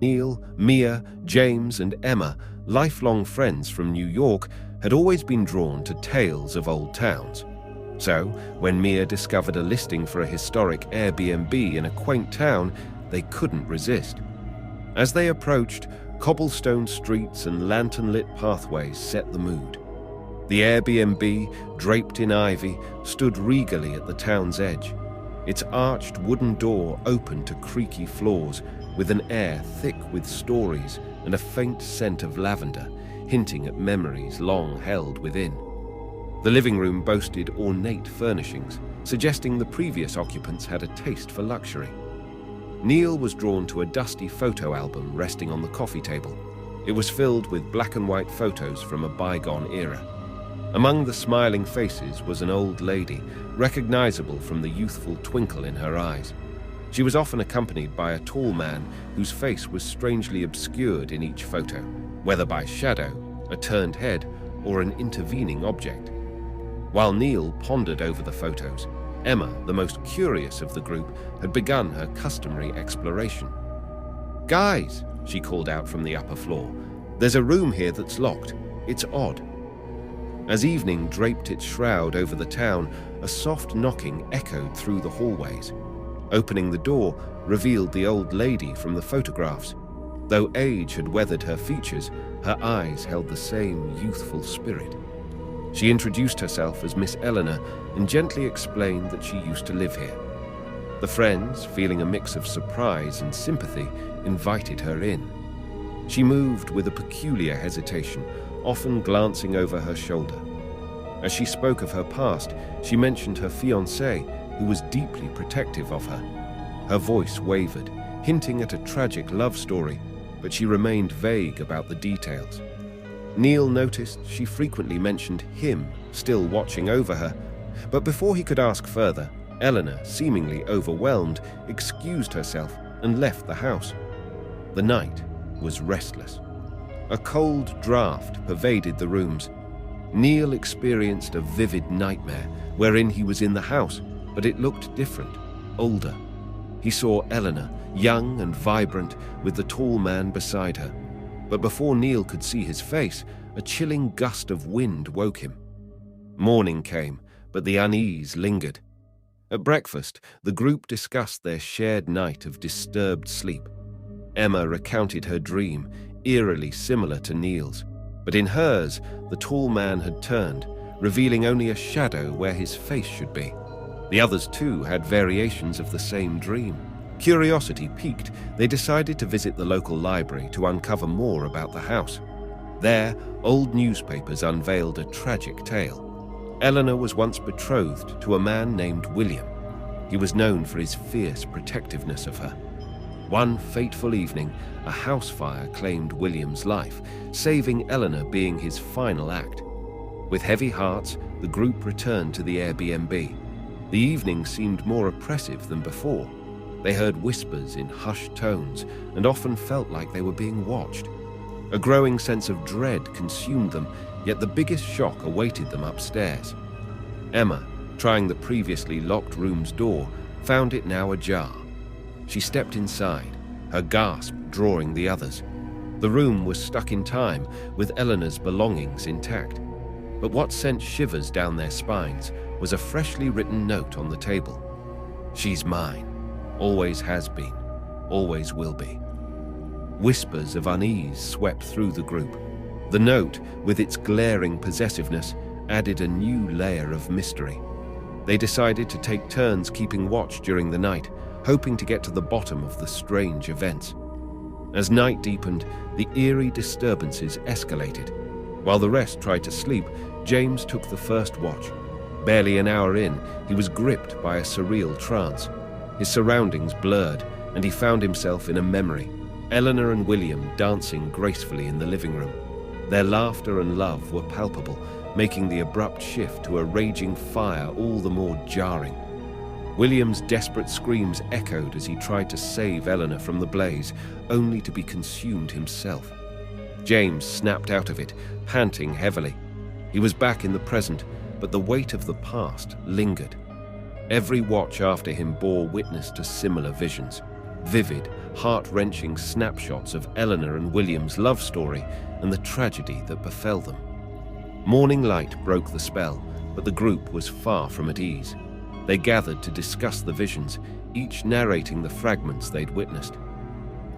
Neil, Mia, James, and Emma, lifelong friends from New York, had always been drawn to tales of old towns. So, when Mia discovered a listing for a historic Airbnb in a quaint town, they couldn't resist. As they approached, cobblestone streets and lantern-lit pathways set the mood. The Airbnb, draped in ivy, stood regally at the town's edge. Its arched wooden door opened to creaky floors, with an air thick with stories and a faint scent of lavender, hinting at memories long held within. The living room boasted ornate furnishings, suggesting the previous occupants had a taste for luxury. Neil was drawn to a dusty photo album resting on the coffee table. It was filled with black and white photos from a bygone era. Among the smiling faces was an old lady, recognizable from the youthful twinkle in her eyes. She was often accompanied by a tall man whose face was strangely obscured in each photo, whether by shadow, a turned head, or an intervening object. While Neil pondered over the photos, Emma, the most curious of the group, had begun her customary exploration. "Guys," she called out from the upper floor, "there's a room here that's locked. It's odd." As evening draped its shroud over the town, a soft knocking echoed through the hallways. Opening the door revealed the old lady from the photographs. Though age had weathered her features, her eyes held the same youthful spirit. She introduced herself as Miss Eleanor and gently explained that she used to live here. The friends, feeling a mix of surprise and sympathy, invited her in. She moved with a peculiar hesitation, often glancing over her shoulder. As she spoke of her past, she mentioned her fiancé, who was deeply protective of her. Her voice wavered, hinting at a tragic love story, but she remained vague about the details. Neil noticed she frequently mentioned him still watching over her, but before he could ask further, Eleanor, seemingly overwhelmed, excused herself and left the house. The night was restless. A cold draft pervaded the rooms. Neil experienced a vivid nightmare wherein he was in the house, but it looked different, older. He saw Eleanor, young and vibrant, with the tall man beside her. But before Neil could see his face, a chilling gust of wind woke him. Morning came, but the unease lingered. At breakfast, the group discussed their shared night of disturbed sleep. Emma recounted her dream, eerily similar to Neil's, but in hers, the tall man had turned, revealing only a shadow where his face should be. The others too had variations of the same dream. Curiosity piqued, they decided to visit the local library to uncover more about the house. There, old newspapers unveiled a tragic tale. Eleanor was once betrothed to a man named William. He was known for his fierce protectiveness of her. One fateful evening, a house fire claimed William's life, saving Eleanor being his final act. With heavy hearts, the group returned to the Airbnb. The evening seemed more oppressive than before. They heard whispers in hushed tones and often felt like they were being watched. A growing sense of dread consumed them, yet the biggest shock awaited them upstairs. Emma, trying the previously locked room's door, found it now ajar. She stepped inside, her gasp drawing the others. The room was stuck in time, with Eleanor's belongings intact. But what sent shivers down their spines was a freshly written note on the table. "She's mine. Always has been. Always will be." Whispers of unease swept through the group. The note, with its glaring possessiveness, added a new layer of mystery. They decided to take turns keeping watch during the night, hoping to get to the bottom of the strange events. As night deepened, the eerie disturbances escalated. While the rest tried to sleep, James took the first watch. Barely an hour in, he was gripped by a surreal trance. His surroundings blurred, and he found himself in a memory. Eleanor and William dancing gracefully in the living room. Their laughter and love were palpable, making the abrupt shift to a raging fire all the more jarring. William's desperate screams echoed as he tried to save Eleanor from the blaze, only to be consumed himself. James snapped out of it, panting heavily. He was back in the present, but the weight of the past lingered. Every watch after him bore witness to similar visions. Vivid, heart-wrenching snapshots of Eleanor and William's love story and the tragedy that befell them. Morning light broke the spell, but the group was far from at ease. They gathered to discuss the visions, each narrating the fragments they'd witnessed.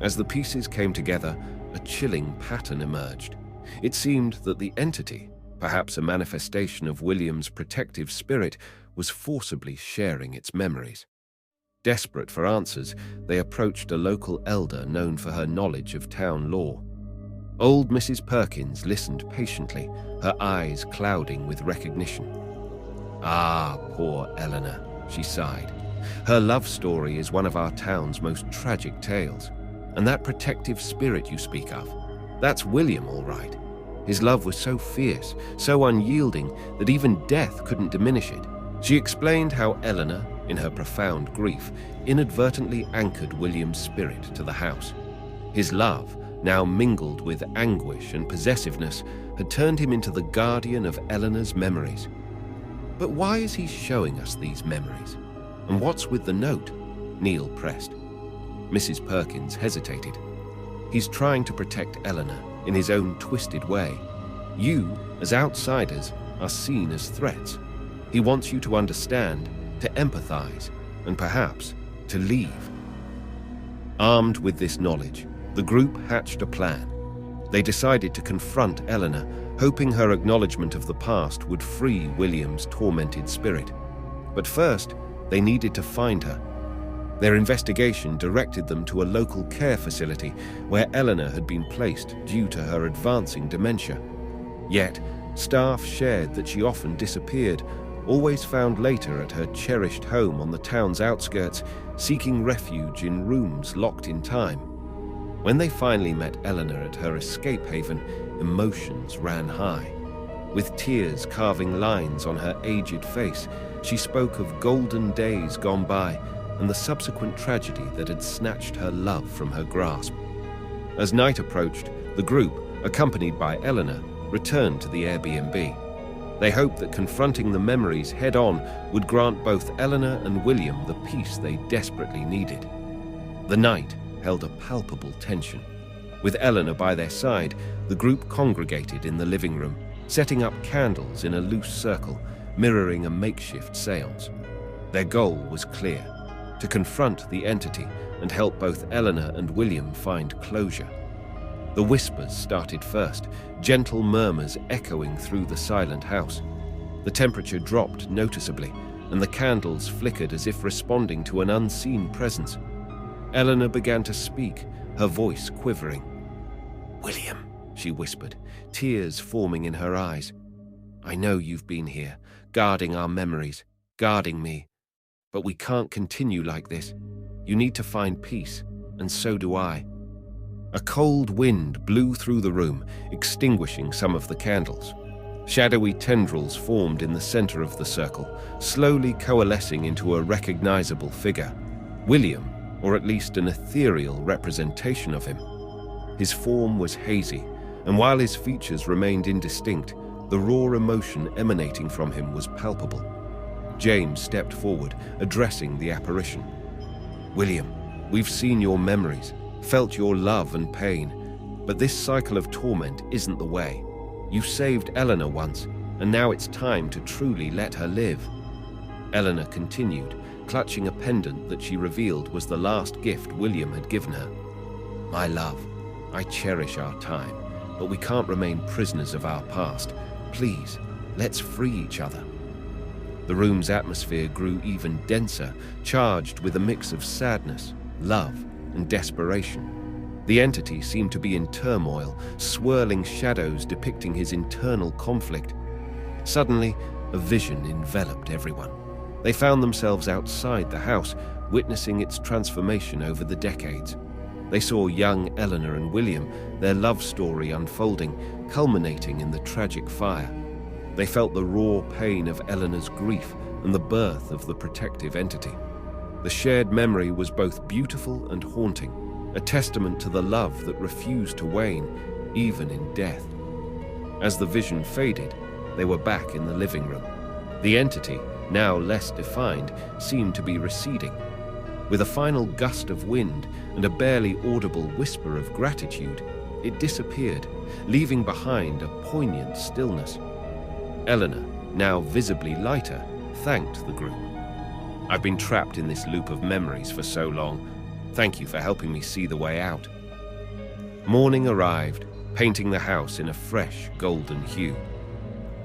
As the pieces came together, a chilling pattern emerged. It seemed that the entity, perhaps a manifestation of William's protective spirit, was forcibly sharing its memories. Desperate for answers, they approached a local elder known for her knowledge of town law. Old Mrs. Perkins listened patiently, her eyes clouding with recognition. "Ah, poor Eleanor," she sighed. "Her love story is one of our town's most tragic tales. And that protective spirit you speak of, that's William, all right. His love was so fierce, so unyielding, that even death couldn't diminish it." She explained how Eleanor, in her profound grief, inadvertently anchored William's spirit to the house. His love, now mingled with anguish and possessiveness, had turned him into the guardian of Eleanor's memories. "But why is he showing us these memories? And what's with the note?" Neil pressed. Mrs. Perkins hesitated. "He's trying to protect Eleanor in his own twisted way. You, as outsiders, are seen as threats. He wants you to understand, to empathize, and perhaps to leave." Armed with this knowledge, the group hatched a plan. They decided to confront Eleanor, hoping her acknowledgement of the past would free William's tormented spirit. But first, they needed to find her. Their investigation directed them to a local care facility where Eleanor had been placed due to her advancing dementia. Yet, staff shared that she often disappeared, always found later at her cherished home on the town's outskirts, seeking refuge in rooms locked in time. When they finally met Eleanor at her escape haven, emotions ran high. With tears carving lines on her aged face, she spoke of golden days gone by and the subsequent tragedy that had snatched her love from her grasp. As night approached, the group, accompanied by Eleanor, returned to the Airbnb. They hoped that confronting the memories head-on would grant both Eleanor and William the peace they desperately needed. The night held a palpable tension. With Eleanor by their side, the group congregated in the living room, setting up candles in a loose circle, mirroring a makeshift seance. Their goal was clear: to confront the entity and help both Eleanor and William find closure. The whispers started first, gentle murmurs echoing through the silent house. The temperature dropped noticeably, and the candles flickered as if responding to an unseen presence. Eleanor began to speak, her voice quivering. "William," she whispered, tears forming in her eyes. "I know you've been here, guarding our memories, guarding me. But we can't continue like this. You need to find peace, and so do I." A cold wind blew through the room, extinguishing some of the candles. Shadowy tendrils formed in the center of the circle, slowly coalescing into a recognizable figure. William, or at least an ethereal representation of him. His form was hazy, and while his features remained indistinct, the raw emotion emanating from him was palpable. James stepped forward, addressing the apparition. "William, we've seen your memories, felt your love and pain, but this cycle of torment isn't the way. You saved Eleanor once, and now it's time to truly let her live." Eleanor continued, clutching a pendant that she revealed was the last gift William had given her. "My love, I cherish our time, but we can't remain prisoners of our past. Please, let's free each other." The room's atmosphere grew even denser, charged with a mix of sadness, love, and desperation. The entity seemed to be in turmoil, swirling shadows depicting his internal conflict. Suddenly, a vision enveloped everyone. They found themselves outside the house, witnessing its transformation over the decades. They saw young Eleanor and William, their love story unfolding, culminating in the tragic fire. They felt the raw pain of Eleanor's grief and the birth of the protective entity. The shared memory was both beautiful and haunting, a testament to the love that refused to wane, even in death. As the vision faded, they were back in the living room. The entity, now less defined, seemed to be receding. With a final gust of wind and a barely audible whisper of gratitude, it disappeared, leaving behind a poignant stillness. Eleanor, now visibly lighter, thanked the group. "I've been trapped in this loop of memories for so long. Thank you for helping me see the way out." Morning arrived, painting the house in a fresh, golden hue.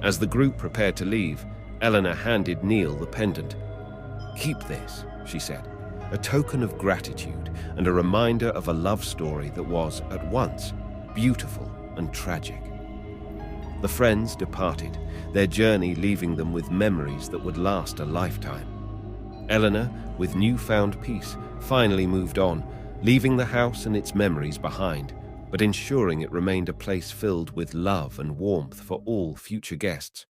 As the group prepared to leave, Eleanor handed Neil the pendant. "Keep this," she said, "a token of gratitude and a reminder of a love story that was, at once, beautiful and tragic." The friends departed, their journey leaving them with memories that would last a lifetime. Eleanor, with newfound peace, finally moved on, leaving the house and its memories behind, but ensuring it remained a place filled with love and warmth for all future guests.